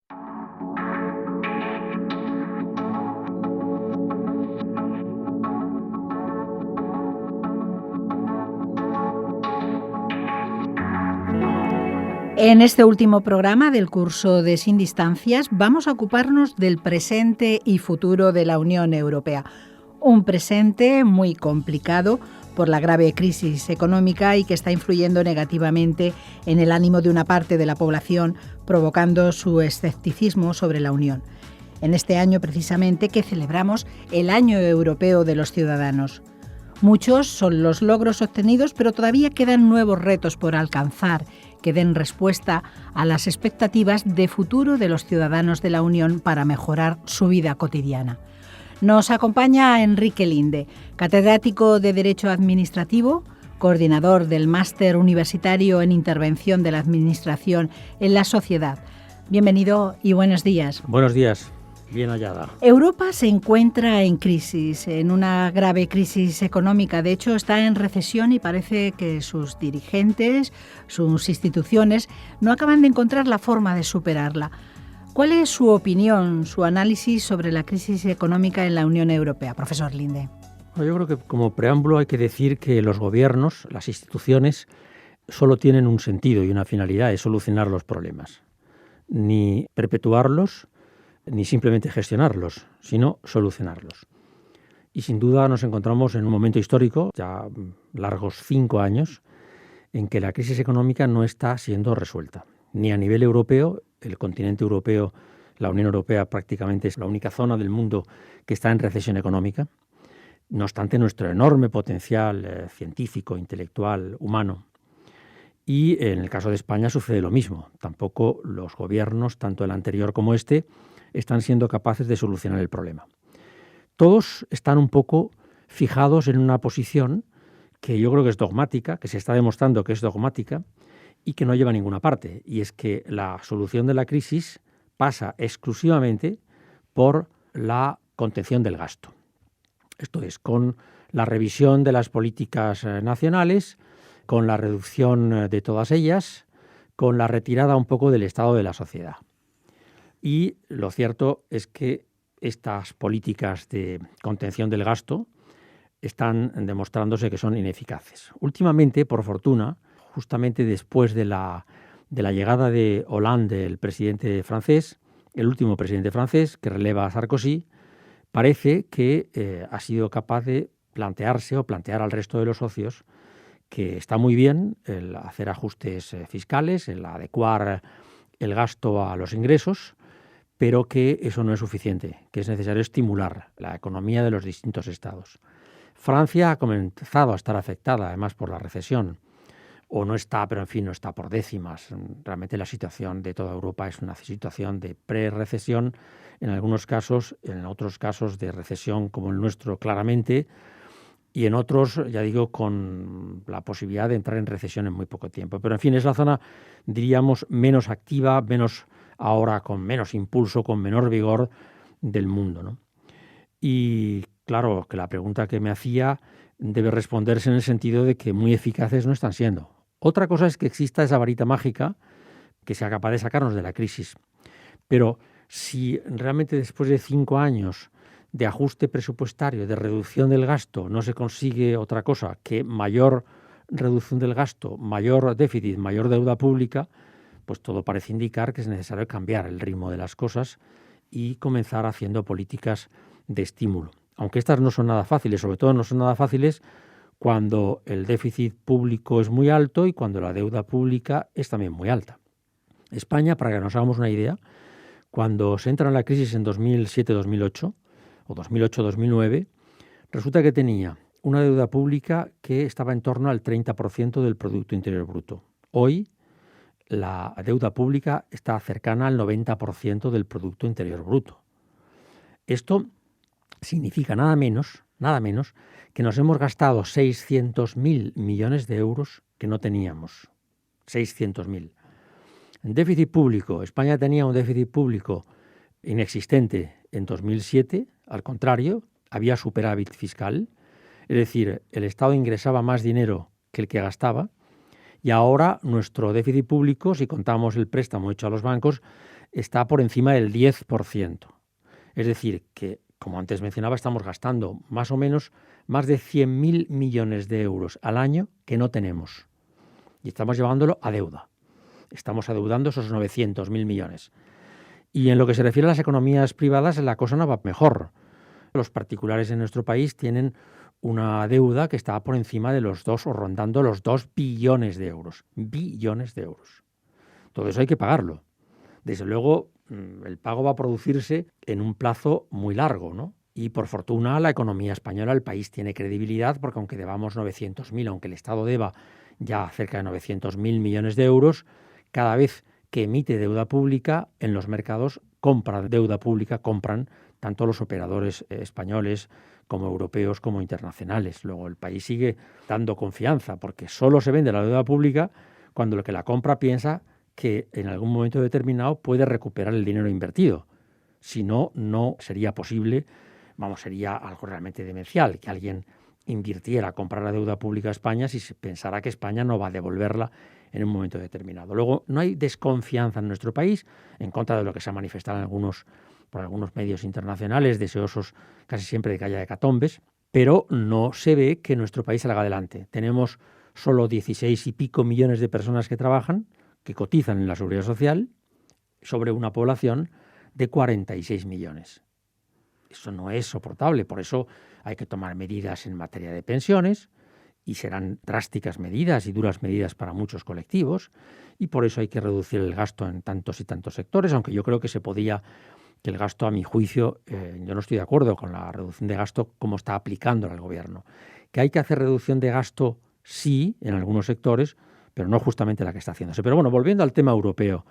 En este último programa del curso de Sin Distancias vamos a ocuparnos del presente y futuro de la Unión Europea. Un presente muy complicado por la grave crisis económica y que está influyendo negativamente en el ánimo de una parte de la población, provocando su escepticismo sobre la Unión. En este año, precisamente, que celebramos el Año Europeo de los Ciudadanos. Muchos son los logros obtenidos, pero todavía quedan nuevos retos por alcanzar que den respuesta a las expectativas de futuro de los ciudadanos de la Unión para mejorar su vida cotidiana. Nos acompaña Enrique Linde, catedrático de Derecho Administrativo, coordinador del Máster Universitario en Intervención de la Administración en la Sociedad. Bienvenido y buenos días. Buenos días. Bien hallada. Europa se encuentra en crisis, en una grave crisis económica. De hecho, está en recesión y parece que sus dirigentes, sus instituciones, no acaban de encontrar la forma de superarla. ¿Cuál es su opinión, su análisis sobre la crisis económica en la Unión Europea, profesor Linde? Yo creo que como preámbulo hay que decir que los gobiernos, las instituciones, solo tienen un sentido y una finalidad, es solucionar los problemas. Ni perpetuarlos, ni simplemente gestionarlos, sino solucionarlos. Y sin duda nos encontramos en un momento histórico, ya largos 5 años, en que la crisis económica no está siendo resuelta. Ni a nivel europeo, el continente europeo, la Unión Europea prácticamente es la única zona del mundo que está en recesión económica. No obstante, nuestro enorme potencial científico, intelectual, humano. Y en el caso de España sucede lo mismo. Tampoco los gobiernos, tanto el anterior como este, están siendo capaces de solucionar el problema. Todos están un poco fijados en una posición que yo creo que es dogmática, que se está demostrando que es dogmática y que no lleva a ninguna parte. Y es que la solución de la crisis pasa exclusivamente por la contención del gasto. Esto es, con la revisión de las políticas nacionales, con la reducción de todas ellas, con la retirada un poco del estado de la sociedad. Y lo cierto es que estas políticas de contención del gasto están demostrándose que son ineficaces. Últimamente, por fortuna, justamente después de la llegada de Hollande, el presidente francés, el último presidente francés que releva a Sarkozy, parece que ha sido capaz de plantearse o plantear al resto de los socios que está muy bien el hacer ajustes fiscales, el adecuar el gasto a los ingresos, pero que eso no es suficiente, que es necesario estimular la economía de los distintos estados. Francia ha comenzado a estar afectada, además, por la recesión, o no está, pero en fin, no está por décimas. Realmente la situación de toda Europa es una situación de pre-recesión, en algunos casos, en otros casos de recesión como el nuestro claramente, y en otros, ya digo, con la posibilidad de entrar en recesión en muy poco tiempo. Pero en fin, es la zona, diríamos, menos activa, menos ahora con menos impulso, con menor vigor del mundo, ¿no? Y claro, que la pregunta que me hacía debe responderse en el sentido de que muy eficaces no están siendo. Otra cosa es que exista esa varita mágica que sea capaz de sacarnos de la crisis. Pero si realmente después de 5 años de ajuste presupuestario, de reducción del gasto, no se consigue otra cosa que mayor reducción del gasto, mayor déficit, mayor deuda pública, pues todo parece indicar que es necesario cambiar el ritmo de las cosas y comenzar haciendo políticas de estímulo. Aunque estas no son nada fáciles, sobre todo no son nada fáciles cuando el déficit público es muy alto y cuando la deuda pública es también muy alta. España, para que nos hagamos una idea, cuando se entra en la crisis en 2007-2008 o 2008-2009, resulta que tenía una deuda pública que estaba en torno al 30% del Producto Interior Bruto. Hoy la deuda pública está cercana al 90% del Producto Interior Bruto. Esto significa nada menos que nos hemos gastado 600.000 millones de euros que no teníamos. 600.000. En déficit público, España tenía un déficit público inexistente en 2007, al contrario, había superávit fiscal, es decir, el Estado ingresaba más dinero que el que gastaba, y ahora nuestro déficit público, si contamos el préstamo hecho a los bancos, está por encima del 10%. Es decir, que, como antes mencionaba, estamos gastando más o menos más de 100.000 millones de euros al año que no tenemos. Y estamos llevándolo a deuda. Estamos adeudando esos 900.000 millones. Y en lo que se refiere a las economías privadas, la cosa no va mejor. Los particulares en nuestro país tienen una deuda que está por encima de los 2 o rondando los 2 billones de euros. Billones de euros. Todo eso hay que pagarlo. Desde luego, el pago va a producirse en un plazo muy largo, ¿no? Y por fortuna la economía española, el país tiene credibilidad, porque aunque debamos 900.000, aunque el Estado deba ya cerca de 900.000 millones de euros, cada vez que emite deuda pública en los mercados, compra deuda pública, compran tanto los operadores españoles como europeos como internacionales. Luego el país sigue dando confianza, porque solo se vende la deuda pública cuando el que la compra piensa que en algún momento determinado puede recuperar el dinero invertido. Si no, no sería posible, sería algo realmente demencial que alguien invirtiera a comprar la deuda pública a España si se pensara que España no va a devolverla en un momento determinado. Luego, no hay desconfianza en nuestro país, en contra de lo que se ha manifestado por algunos medios internacionales, deseosos casi siempre de que haya hecatombes, pero no se ve que nuestro país salga adelante. Tenemos solo 16 y pico millones de personas que trabajan, que cotizan en la Seguridad Social, sobre una población de 46 millones. Eso no es soportable, por eso hay que tomar medidas en materia de pensiones, y serán drásticas medidas y duras medidas para muchos colectivos, y por eso hay que reducir el gasto en tantos y tantos sectores, aunque yo creo que que el gasto, a mi juicio, yo no estoy de acuerdo con la reducción de gasto como está aplicándola el gobierno. Que hay que hacer reducción de gasto, sí, en algunos sectores, pero no justamente la que está haciéndose. Pero bueno, volviendo al tema europeo,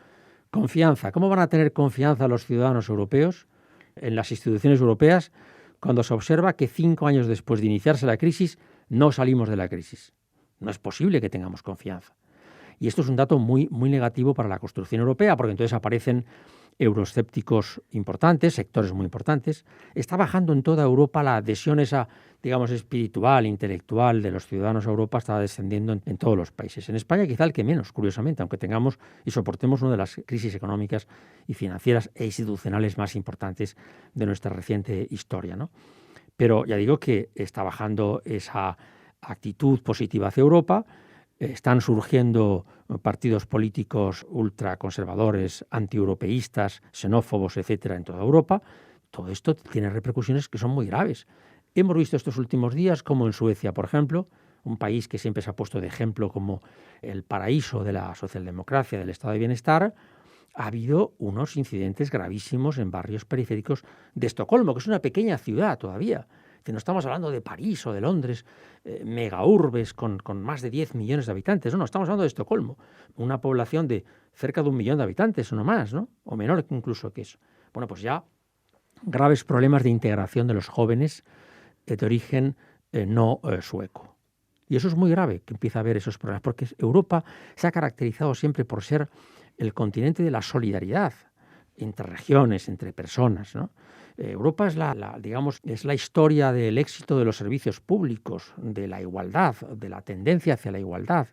confianza. ¿Cómo van a tener confianza los ciudadanos europeos en las instituciones europeas cuando se observa que 5 años después de iniciarse la crisis no salimos de la crisis? No es posible que tengamos confianza. Y esto es un dato muy, muy negativo para la construcción europea, porque entonces aparecen euroescépticos importantes, sectores muy importantes. Está bajando en toda Europa la adhesión esa, digamos, espiritual, intelectual de los ciudadanos a Europa, está descendiendo en todos los países. En España quizá el que menos, curiosamente, aunque tengamos y soportemos una de las crisis económicas y financieras e institucionales más importantes de nuestra reciente historia, ¿no? Pero ya digo que está bajando esa actitud positiva hacia Europa. Están surgiendo partidos políticos ultraconservadores, antieuropeístas, xenófobos, etcétera, en toda Europa. Todo esto tiene repercusiones que son muy graves. Hemos visto estos últimos días como en Suecia, por ejemplo, un país que siempre se ha puesto de ejemplo como el paraíso de la socialdemocracia, del estado de bienestar, ha habido unos incidentes gravísimos en barrios periféricos de Estocolmo, que es una pequeña ciudad todavía. No estamos hablando de París o de Londres, megaurbes con más de 10 millones de habitantes. No, estamos hablando de Estocolmo, una población de cerca de 1 millón de habitantes o no más, ¿no? O menor incluso que eso. Bueno, pues ya graves problemas de integración de los jóvenes de origen no sueco. Y eso es muy grave, que empiece a haber esos problemas, porque Europa se ha caracterizado siempre por ser el continente de la solidaridad entre regiones, entre personas, ¿no? Europa es es la historia del éxito de los servicios públicos, de la igualdad, de la tendencia hacia la igualdad,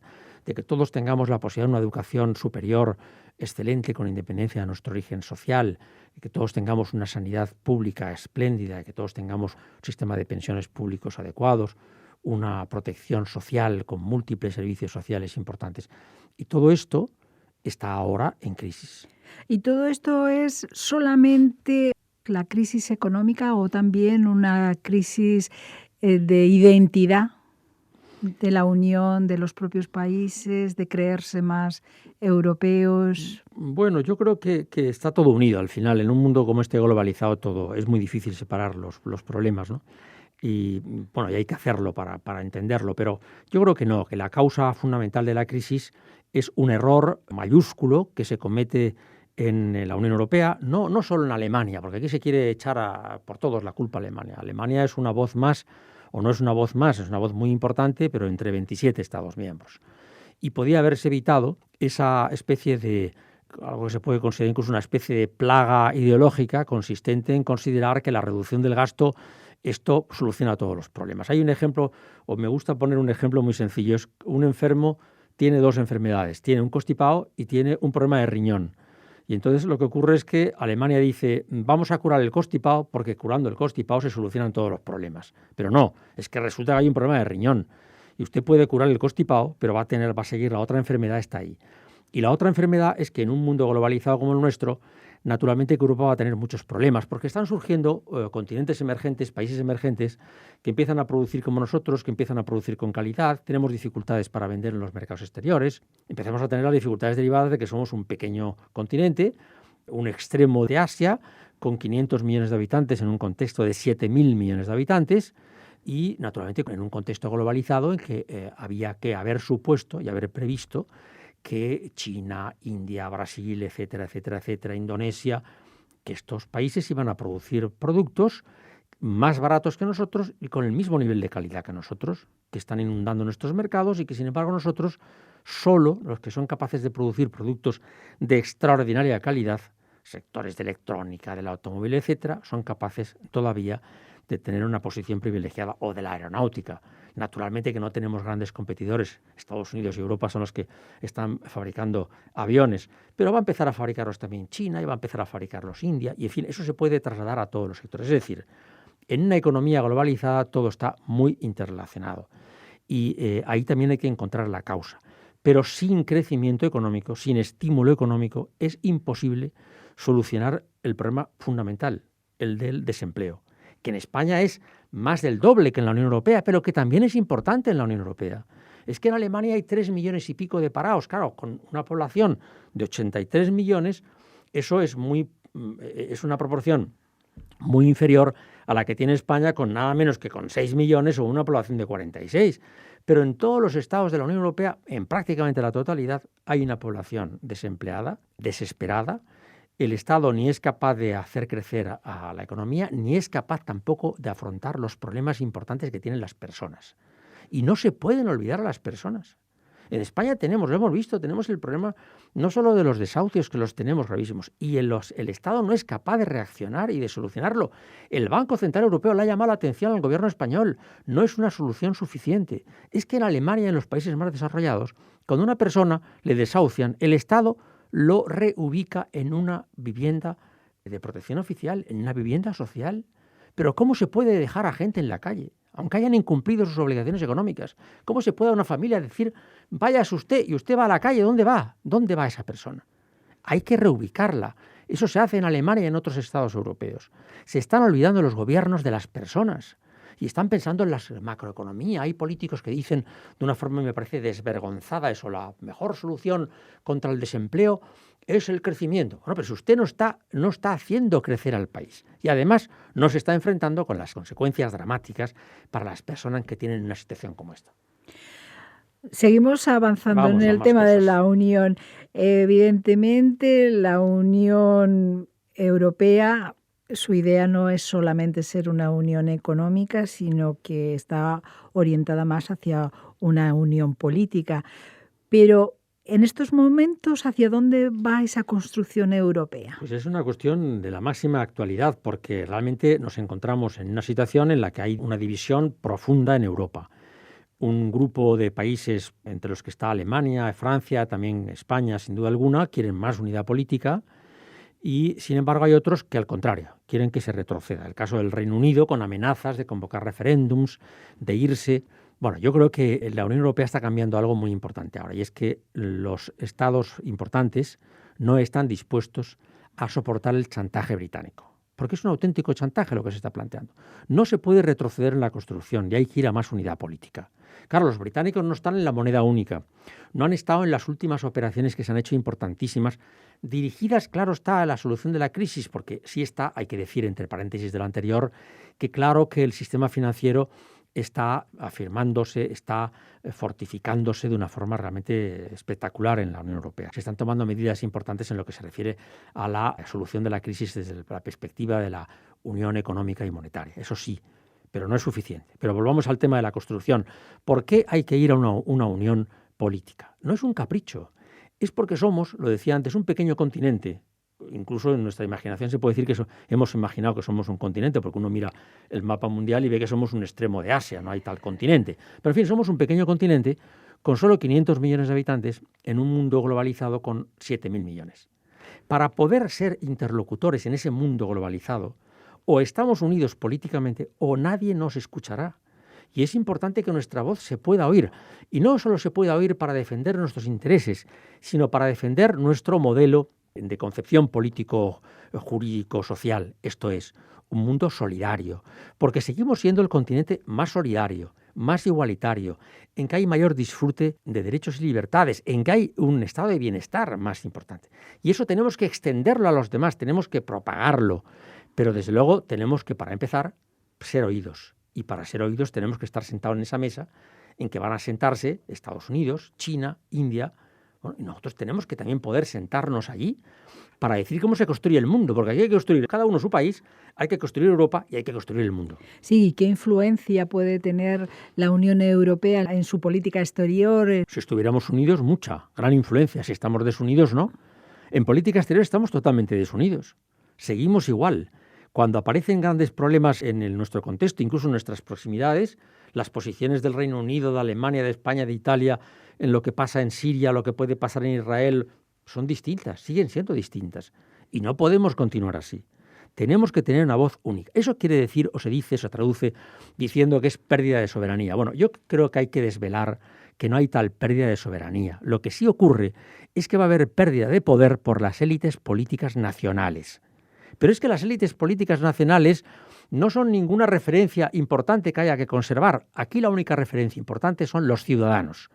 de que todos tengamos la posibilidad de una educación superior excelente con independencia de nuestro origen social, de que todos tengamos una sanidad pública espléndida, de que todos tengamos un sistema de pensiones públicos adecuados, una protección social con múltiples servicios sociales importantes. Y todo esto está ahora en crisis. ¿Y todo esto es solamente la crisis económica o también una crisis de identidad de la Unión, de los propios países, de creerse más europeos? Bueno, yo creo que está todo unido al final. En un mundo como este globalizado todo es muy difícil separar los problemas, ¿no? Y bueno, y hay que hacerlo para entenderlo, pero yo creo que no, que la causa fundamental de la crisis es un error mayúsculo que se comete en la Unión Europea, no solo en Alemania, porque aquí se quiere echar por todos la culpa a Alemania. Alemania es una voz más, o no es una voz más, es una voz muy importante, pero entre 27 Estados miembros. Y podía haberse evitado esa especie de, algo que se puede considerar incluso una especie de plaga ideológica consistente en considerar que la reducción del gasto, esto soluciona todos los problemas. Hay un ejemplo, o me gusta poner un ejemplo muy sencillo, es un enfermo tiene 2 enfermedades, tiene un constipado y tiene un problema de riñón. Y entonces lo que ocurre es que Alemania dice, vamos a curar el constipado porque curando el constipado se solucionan todos los problemas. Pero no, es que resulta que hay un problema de riñón. Y usted puede curar el constipado, pero va a seguir la otra enfermedad, está ahí. Y la otra enfermedad es que en un mundo globalizado como el nuestro, naturalmente que Europa va a tener muchos problemas, porque están surgiendo continentes emergentes, países emergentes, que empiezan a producir como nosotros, que empiezan a producir con calidad, tenemos dificultades para vender en los mercados exteriores, empezamos a tener las dificultades derivadas de que somos un pequeño continente, un extremo de Asia, con 500 millones de habitantes en un contexto de 7.000 millones de habitantes, y naturalmente en un contexto globalizado en que había que haber supuesto y haber previsto que China, India, Brasil, etcétera, etcétera, etcétera, Indonesia, que estos países iban a producir productos más baratos que nosotros y con el mismo nivel de calidad que nosotros, que están inundando nuestros mercados y que, sin embargo, nosotros, solo los que son capaces de producir productos de extraordinaria calidad, sectores de electrónica, del automóvil, etcétera, son capaces todavía de tener una posición privilegiada, o de la aeronáutica. Naturalmente que no tenemos grandes competidores. Estados Unidos y Europa son los que están fabricando aviones, pero va a empezar a fabricarlos también China y va a empezar a fabricarlos India, y en fin, eso se puede trasladar a todos los sectores. Es decir, en una economía globalizada todo está muy interrelacionado y ahí también hay que encontrar la causa. Pero sin crecimiento económico, sin estímulo económico, es imposible solucionar el problema fundamental, el del desempleo, que en España es más del doble que en la Unión Europea, pero que también es importante en la Unión Europea. Es que en Alemania hay 3 millones y pico de parados. Claro, con una población de 83 millones, eso es una proporción muy inferior a la que tiene España, con nada menos que con 6 millones o una población de 46. Pero en todos los estados de la Unión Europea, en prácticamente la totalidad, hay una población desempleada, desesperada. El Estado ni es capaz de hacer crecer a la economía, ni es capaz tampoco de afrontar los problemas importantes que tienen las personas. Y no se pueden olvidar a las personas. En España lo hemos visto, tenemos el problema no solo de los desahucios, que los tenemos gravísimos, y el Estado no es capaz de reaccionar y de solucionarlo. El Banco Central Europeo le ha llamado la atención al gobierno español. No es una solución suficiente. Es que en Alemania y en los países más desarrollados, cuando una persona le desahucian, el Estado lo reubica en una vivienda de protección oficial, en una vivienda social. Pero ¿cómo se puede dejar a gente en la calle, aunque hayan incumplido sus obligaciones económicas? ¿Cómo se puede a una familia decir, váyase usted y usted va a la calle? ¿Dónde va? ¿Dónde va esa persona? Hay que reubicarla. Eso se hace en Alemania y en otros estados europeos. Se están olvidando los gobiernos de las personas y están pensando en la macroeconomía. Hay políticos que dicen de una forma, me parece, desvergonzada eso, la mejor solución contra el desempleo es el crecimiento. Bueno, pero si usted no está haciendo crecer al país y además no se está enfrentando con las consecuencias dramáticas para las personas que tienen una situación como esta. Seguimos avanzando en el tema de la Unión. Evidentemente, la Unión Europea, su idea no es solamente ser una unión económica, sino que está orientada más hacia una unión política. Pero en estos momentos, ¿hacia dónde va esa construcción europea? Pues es una cuestión de la máxima actualidad, porque realmente nos encontramos en una situación en la que hay una división profunda en Europa. Un grupo de países, entre los que está Alemania, Francia, también España, sin duda alguna, quieren más unidad política y, sin embargo, hay otros que, al contrario, quieren que se retroceda. El caso del Reino Unido, con amenazas de convocar referéndums, de irse. Bueno, yo creo que la Unión Europea está cambiando algo muy importante ahora, y es que los estados importantes no están dispuestos a soportar el chantaje británico, porque es un auténtico chantaje lo que se está planteando. No se puede retroceder en la construcción y hay que ir a más unidad política. Claro, los británicos no están en la moneda única, no han estado en las últimas operaciones que se han hecho importantísimas, dirigidas, claro está, a la solución de la crisis, porque sí está, hay que decir entre paréntesis de lo anterior, que claro que el sistema financiero está afirmándose, está fortificándose de una forma realmente espectacular en la Unión Europea. Se están tomando medidas importantes en lo que se refiere a la solución de la crisis desde la perspectiva de la Unión Económica y Monetaria. Eso sí, pero no es suficiente. Pero volvamos al tema de la construcción. ¿Por qué hay que ir a una unión política? No es un capricho. Es porque somos, lo decía antes, un pequeño continente. Incluso en nuestra imaginación se puede decir que hemos imaginado que somos un continente, porque uno mira el mapa mundial y ve que somos un extremo de Asia, no hay tal continente. Pero en fin, somos un pequeño continente con solo 500 millones de habitantes en un mundo globalizado con 7.000 millones. para poder ser interlocutores en ese mundo globalizado, o estamos unidos políticamente o nadie nos escuchará. Y es importante que nuestra voz se pueda oír. Y no solo se pueda oír para defender nuestros intereses, sino para defender nuestro modelo de concepción político, jurídico, social. Esto es, un mundo solidario. Porque seguimos siendo el continente más solidario, más igualitario, en que hay mayor disfrute de derechos y libertades, en que hay un estado de bienestar más importante. Y eso tenemos que extenderlo a los demás, tenemos que propagarlo. Pero desde luego tenemos que, para empezar, ser oídos. Y para ser oídos tenemos que estar sentados en esa mesa en que van a sentarse Estados Unidos, China, India. Bueno, y nosotros tenemos que también poder sentarnos allí para decir cómo se construye el mundo, porque aquí hay que construir cada uno su país, hay que construir Europa y hay que construir el mundo. Sí, ¿qué influencia puede tener la Unión Europea en su política exterior? Si estuviéramos unidos, mucha, gran influencia. Si estamos desunidos, no. En política exterior estamos totalmente desunidos. Seguimos igual. Cuando aparecen grandes problemas en nuestro contexto, incluso en nuestras proximidades, las posiciones del Reino Unido, de Alemania, de España, de Italia, en lo que pasa en Siria, lo que puede pasar en Israel, son distintas, siguen siendo distintas. Y no podemos continuar así. Tenemos que tener una voz única. Eso quiere decir, o se dice, se traduce, diciendo que es pérdida de soberanía. Bueno, yo creo que hay que desvelar que no hay tal pérdida de soberanía. Lo que sí ocurre es que va a haber pérdida de poder por las élites políticas nacionales. Pero es que las élites políticas nacionales no son ninguna referencia importante que haya que conservar. Aquí la única referencia importante son los ciudadanos.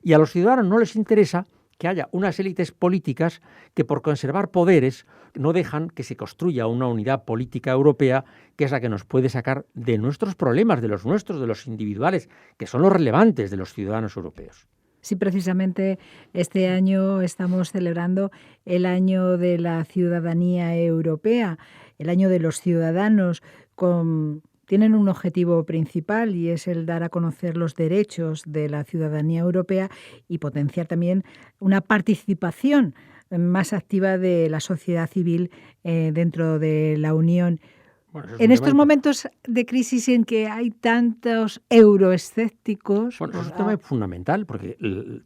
Y a los ciudadanos no les interesa que haya unas élites políticas que por conservar poderes no dejan que se construya una unidad política europea que es la que nos puede sacar de nuestros problemas, de los nuestros, de los individuales, que son los relevantes de los ciudadanos europeos. Sí, precisamente este año estamos celebrando el año de la ciudadanía europea, el año de los ciudadanos. Tienen un objetivo principal y es el dar a conocer los derechos de la ciudadanía europea y potenciar también una participación más activa de la sociedad civil dentro de la Unión. Bueno, En estos momentos de crisis en que hay tantos euroescépticos... Bueno, eso es un tema fundamental, porque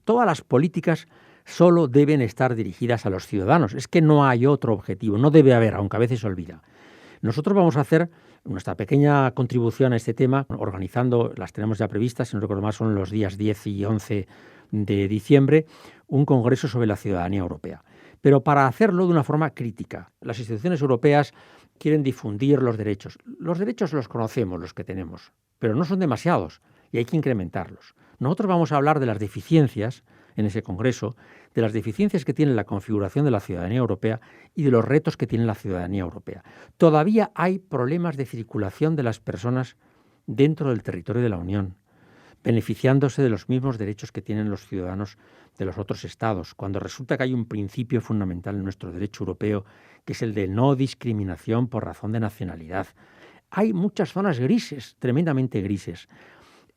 todas las políticas solo deben estar dirigidas a los ciudadanos. Es que no hay otro objetivo, no debe haber, aunque a veces se olvida. Nosotros vamos a hacer nuestra pequeña contribución a este tema, organizando, las tenemos ya previstas, si no recuerdo mal, son los días 10 y 11 de diciembre, un congreso sobre la ciudadanía europea. Pero para hacerlo de una forma crítica. Las instituciones europeas quieren difundir los derechos. Los derechos los conocemos, los que tenemos, pero no son demasiados y hay que incrementarlos. Nosotros vamos a hablar de las deficiencias en ese congreso, de las deficiencias que tiene la configuración de la ciudadanía europea y de los retos que tiene la ciudadanía europea. Todavía hay problemas de circulación de las personas dentro del territorio de la Unión, beneficiándose de los mismos derechos que tienen los ciudadanos de los otros estados, cuando resulta que hay un principio fundamental en nuestro derecho europeo, que es el de no discriminación por razón de nacionalidad. Hay muchas zonas grises, tremendamente grises,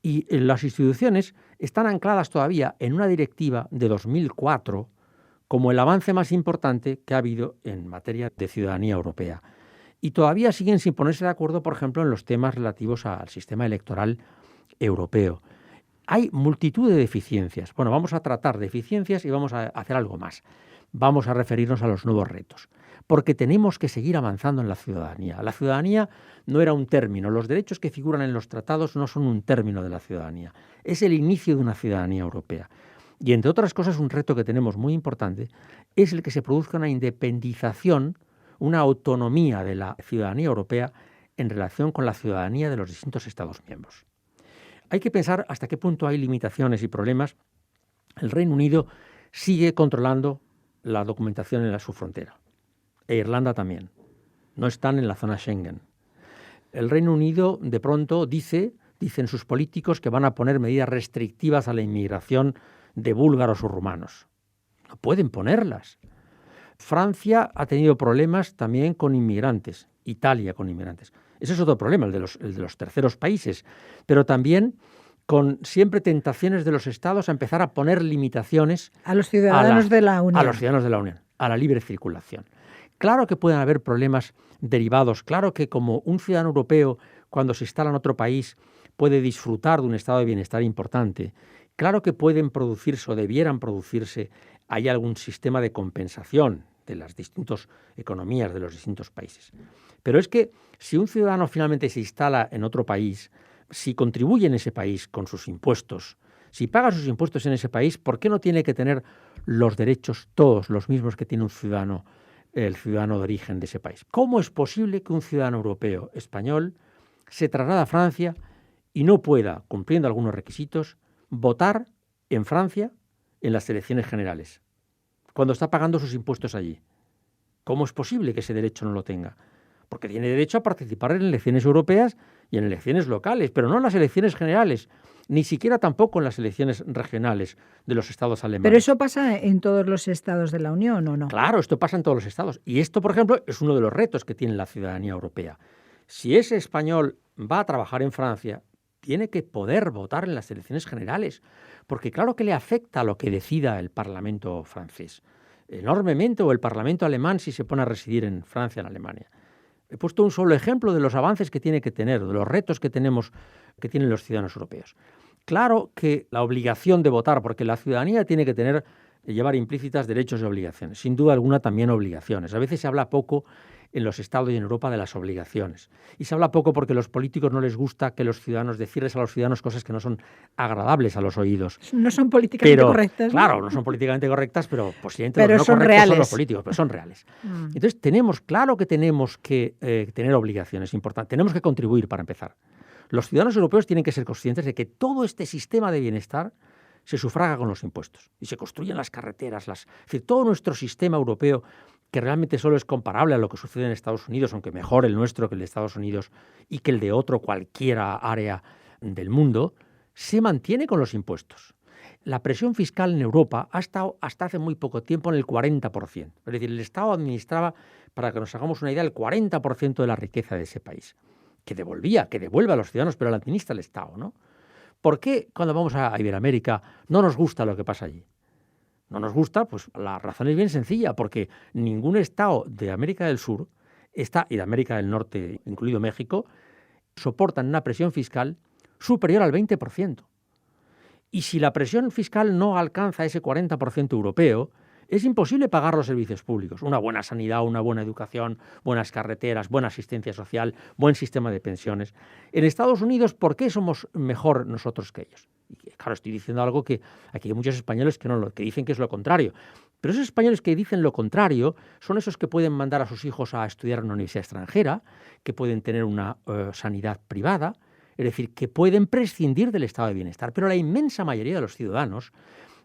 y las instituciones están ancladas todavía en una directiva de 2004 como el avance más importante que ha habido en materia de ciudadanía europea. Y todavía siguen sin ponerse de acuerdo, por ejemplo, en los temas relativos al sistema electoral europeo. Hay multitud de deficiencias. Bueno, vamos a tratar deficiencias y vamos a hacer algo más. Vamos a referirnos a los nuevos retos, porque tenemos que seguir avanzando en la ciudadanía. La ciudadanía no era un término, los derechos que figuran en los tratados no son un término de la ciudadanía, es el inicio de una ciudadanía europea. Y entre otras cosas, un reto que tenemos muy importante es el que se produzca una independización, una autonomía de la ciudadanía europea en relación con la ciudadanía de los distintos Estados miembros. Hay que pensar hasta qué punto hay limitaciones y problemas. El Reino Unido sigue controlando la documentación en su frontera. E Irlanda también. No están en la zona Schengen. El Reino Unido de pronto dicen sus políticos que van a poner medidas restrictivas a la inmigración de búlgaros o rumanos. No pueden ponerlas. Francia ha tenido problemas también con inmigrantes. Italia con inmigrantes. Ese es otro problema, el de los terceros países. Pero también con siempre tentaciones de los estados a empezar a poner limitaciones a los ciudadanos de la Unión. A los ciudadanos de la Unión, a la libre circulación. Claro que pueden haber problemas derivados, claro que como un ciudadano europeo cuando se instala en otro país puede disfrutar de un estado de bienestar importante, claro que pueden producirse o debieran producirse, hay algún sistema de compensación de las distintas economías de los distintos países. Pero es que si un ciudadano finalmente se instala en otro país, si contribuye en ese país con sus impuestos, si paga sus impuestos en ese país, ¿por qué no tiene que tener los derechos todos los mismos que tiene el ciudadano de origen de ese país? ¿Cómo es posible que un ciudadano europeo español se traslade a Francia y no pueda, cumpliendo algunos requisitos, votar en Francia en las elecciones generales, cuando está pagando sus impuestos allí? ¿Cómo es posible que ese derecho no lo tenga? Porque tiene derecho a participar en elecciones europeas y en elecciones locales, pero no en las elecciones generales, ni siquiera tampoco en las elecciones regionales de los estados alemanes. ¿Pero eso pasa en todos los estados de la Unión o no? Claro, esto pasa en todos los estados. Y esto, por ejemplo, es uno de los retos que tiene la ciudadanía europea. Si ese español va a trabajar en Francia, tiene que poder votar en las elecciones generales, porque claro que le afecta lo que decida el Parlamento francés, enormemente, o el Parlamento alemán si se pone a residir en Francia, en Alemania. He puesto un solo ejemplo de los avances que tiene que tener, de los retos que tienen los ciudadanos europeos. Claro que la obligación de votar, porque la ciudadanía tiene que llevar implícitas derechos y obligaciones, sin duda alguna también obligaciones. A veces se habla poco en los estados y en Europa de las obligaciones. Y se habla poco porque a los políticos no les gusta que decirles a los ciudadanos cosas que no son agradables a los oídos. No son políticamente correctas. Claro, no son políticamente correctas, pero posiblemente pero los no son correctos reales. son los políticos, pero son reales. Entonces claro que tenemos que tener obligaciones importantes. Tenemos que contribuir para empezar. Los ciudadanos europeos tienen que ser conscientes de que todo este sistema de bienestar se sufraga con los impuestos y se construyen las carreteras, es decir, todo nuestro sistema europeo, que realmente solo es comparable a lo que sucede en Estados Unidos, aunque mejor el nuestro que el de Estados Unidos y que el de cualquier área del mundo, se mantiene con los impuestos. La presión fiscal en Europa ha estado hasta hace muy poco tiempo en el 40%. Es decir, el Estado administraba, para que nos hagamos una idea, el 40% de la riqueza de ese país, que devuelve a los ciudadanos, pero la administra el Estado, ¿no? ¿Por qué cuando vamos a Iberoamérica no nos gusta lo que pasa allí? No nos gusta, pues la razón es bien sencilla, porque ningún estado de América del Sur y de América del Norte, incluido México, soportan una presión fiscal superior al 20%. Y si la presión fiscal no alcanza ese 40% europeo, es imposible pagar los servicios públicos. Una buena sanidad, una buena educación, buenas carreteras, buena asistencia social, buen sistema de pensiones. En Estados Unidos, ¿por qué somos mejor nosotros que ellos? Y claro, estoy diciendo algo que aquí hay muchos españoles que dicen que es lo contrario. Pero esos españoles que dicen lo contrario son esos que pueden mandar a sus hijos a estudiar en una universidad extranjera, que pueden tener una sanidad privada, es decir, que pueden prescindir del estado de bienestar. Pero a la inmensa mayoría de los ciudadanos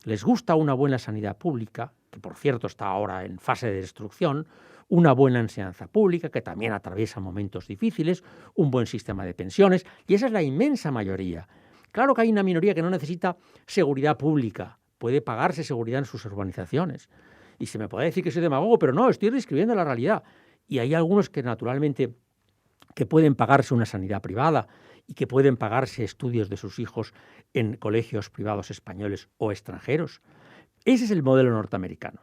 les gusta una buena sanidad pública, que por cierto está ahora en fase de destrucción, una buena enseñanza pública, que también atraviesa momentos difíciles, un buen sistema de pensiones, y esa es la inmensa mayoría. Claro que hay una minoría que no necesita seguridad pública, puede pagarse seguridad en sus urbanizaciones. Y se me puede decir que soy demagogo, pero no, estoy describiendo la realidad. Y hay algunos que naturalmente que pueden pagarse una sanidad privada y que pueden pagarse estudios de sus hijos en colegios privados españoles o extranjeros. Ese es el modelo norteamericano.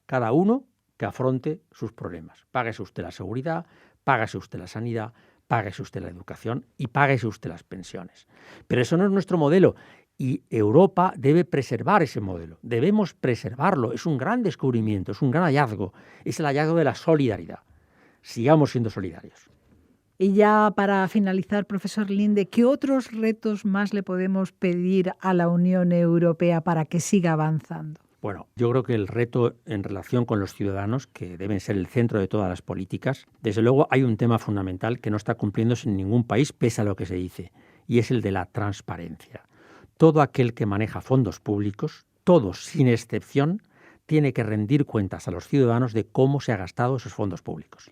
Cada uno que afronte sus problemas. Páguese usted la seguridad, págase usted la sanidad, págase usted la educación y págase usted las pensiones. Pero eso no es nuestro modelo y Europa debe preservar ese modelo. Debemos preservarlo. Es un gran descubrimiento, es un gran hallazgo. Es el hallazgo de la solidaridad. Sigamos siendo solidarios. Y ya para finalizar, profesor Linde, ¿qué otros retos más le podemos pedir a la Unión Europea para que siga avanzando? Bueno, yo creo que el reto en relación con los ciudadanos, que deben ser el centro de todas las políticas, desde luego hay un tema fundamental que no está cumpliéndose en ningún país, pese a lo que se dice, y es el de la transparencia. Todo aquel que maneja fondos públicos, todos sin excepción, tiene que rendir cuentas a los ciudadanos de cómo se ha gastado esos fondos públicos.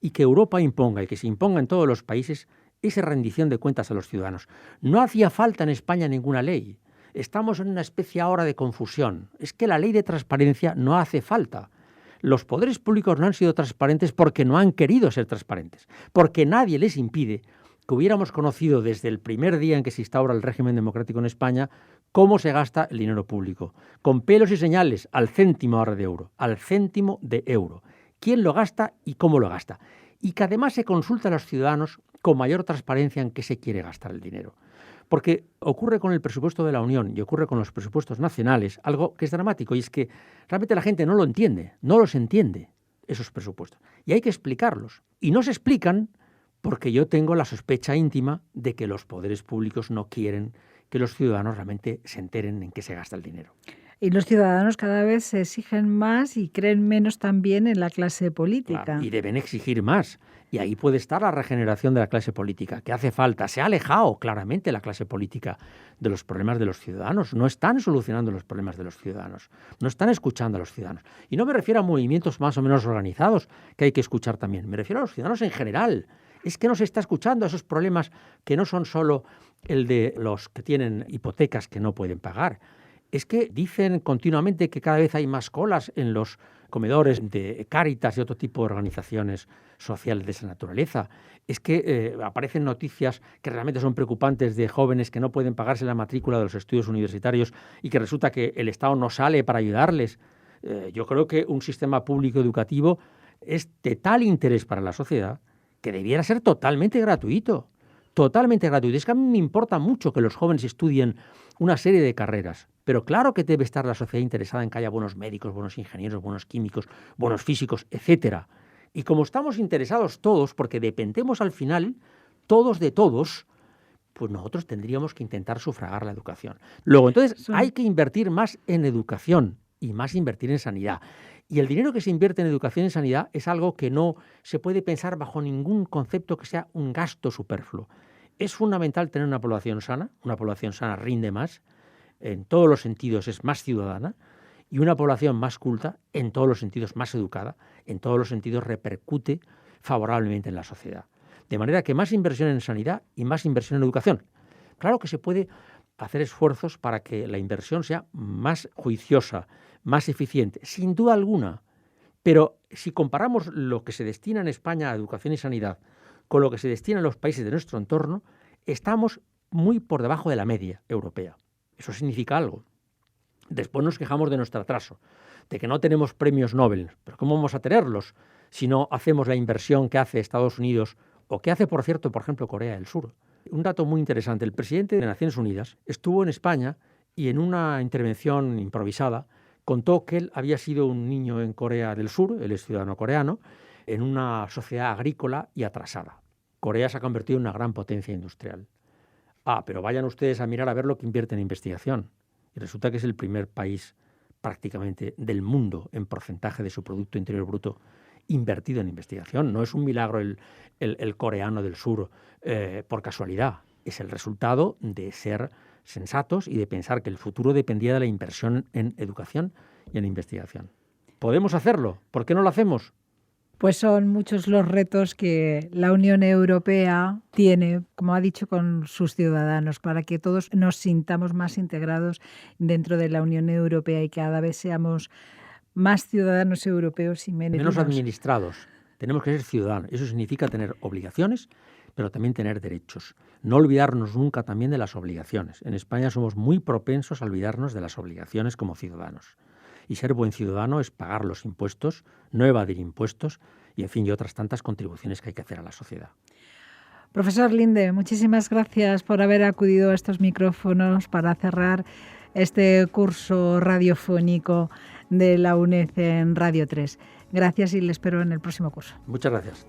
Y que Europa imponga y que se imponga en todos los países esa rendición de cuentas a los ciudadanos. No hacía falta en España ninguna ley. Estamos en una especie ahora de confusión. Es que la ley de transparencia no hace falta. Los poderes públicos no han sido transparentes porque no han querido ser transparentes, porque nadie les impide que hubiéramos conocido desde el primer día en que se instaura el régimen democrático en España cómo se gasta el dinero público, con pelos y señales, al céntimo ahora de euro, al céntimo de euro. Quién lo gasta y cómo lo gasta. Y que además se consulta a los ciudadanos con mayor transparencia en qué se quiere gastar el dinero. Porque ocurre con el presupuesto de la Unión y ocurre con los presupuestos nacionales algo que es dramático, y es que realmente la gente no lo entiende, no los entiende esos presupuestos. Y hay que explicarlos. Y no se explican porque yo tengo la sospecha íntima de que los poderes públicos no quieren que los ciudadanos realmente se enteren en qué se gasta el dinero. Y los ciudadanos cada vez se exigen más y creen menos también en la clase política. Claro, y deben exigir más. Y ahí puede estar la regeneración de la clase política, que hace falta. Se ha alejado claramente la clase política de los problemas de los ciudadanos. No están solucionando los problemas de los ciudadanos. No están escuchando a los ciudadanos. Y no me refiero a movimientos más o menos organizados, que hay que escuchar también. Me refiero a los ciudadanos en general. Es que no se está escuchando esos problemas que no son solo el de los que tienen hipotecas que no pueden pagar. Es que dicen continuamente que cada vez hay más colas en los comedores de Cáritas y otro tipo de organizaciones sociales de esa naturaleza. Es que aparecen noticias que realmente son preocupantes de jóvenes que no pueden pagarse la matrícula de los estudios universitarios y que resulta que el Estado no sale para ayudarles. Yo creo que un sistema público educativo es de tal interés para la sociedad que debiera ser totalmente gratuito. Totalmente gratuito. Es que a mí me importa mucho que los jóvenes estudien una serie de carreras, pero claro que debe estar la sociedad interesada en que haya buenos médicos, buenos ingenieros, buenos químicos, buenos físicos, etcétera. Y como estamos interesados todos, porque dependemos al final todos de todos, pues nosotros tendríamos que intentar sufragar la educación. Luego, entonces, hay que invertir más en educación y más invertir en sanidad. Y el dinero que se invierte en educación y sanidad es algo que no se puede pensar bajo ningún concepto que sea un gasto superfluo. Es fundamental tener una población sana rinde más, en todos los sentidos es más ciudadana, y una población más culta, en todos los sentidos más educada, en todos los sentidos repercute favorablemente en la sociedad. De manera que más inversión en sanidad y más inversión en educación. Claro que se puede hacer esfuerzos para que la inversión sea más juiciosa, más eficiente, sin duda alguna. Pero si comparamos lo que se destina en España a educación y sanidad con lo que se destina en los países de nuestro entorno, estamos muy por debajo de la media europea. Eso significa algo. Después nos quejamos de nuestro atraso, de que no tenemos premios Nobel. ¿Pero cómo vamos a tenerlos si no hacemos la inversión que hace Estados Unidos o que hace, por cierto, por ejemplo, Corea del Sur? Un dato muy interesante. El presidente de Naciones Unidas estuvo en España y en una intervención improvisada contó que él había sido un niño en Corea del Sur, él es ciudadano coreano, en una sociedad agrícola y atrasada. Corea se ha convertido en una gran potencia industrial. Pero vayan ustedes a mirar a ver lo que invierte en investigación. Y resulta que es el primer país prácticamente del mundo en porcentaje de su Producto Interior Bruto invertido en investigación. No es un milagro el coreano del sur por casualidad. Es el resultado de ser sensatos y de pensar que el futuro dependía de la inversión en educación y en investigación. ¿Podemos hacerlo? ¿Por qué no lo hacemos? Pues son muchos los retos que la Unión Europea tiene, como ha dicho, con sus ciudadanos, para que todos nos sintamos más integrados dentro de la Unión Europea y cada vez seamos más ciudadanos europeos y menos administrados. Tenemos que ser ciudadanos. Eso significa tener obligaciones, pero también tener derechos. No olvidarnos nunca también de las obligaciones. En España somos muy propensos a olvidarnos de las obligaciones como ciudadanos. Y ser buen ciudadano es pagar los impuestos, no evadir impuestos y, en fin, y otras tantas contribuciones que hay que hacer a la sociedad. Profesor Linde, muchísimas gracias por haber acudido a estos micrófonos para cerrar este curso radiofónico de la UNED en Radio 3. Gracias y le espero en el próximo curso. Muchas gracias.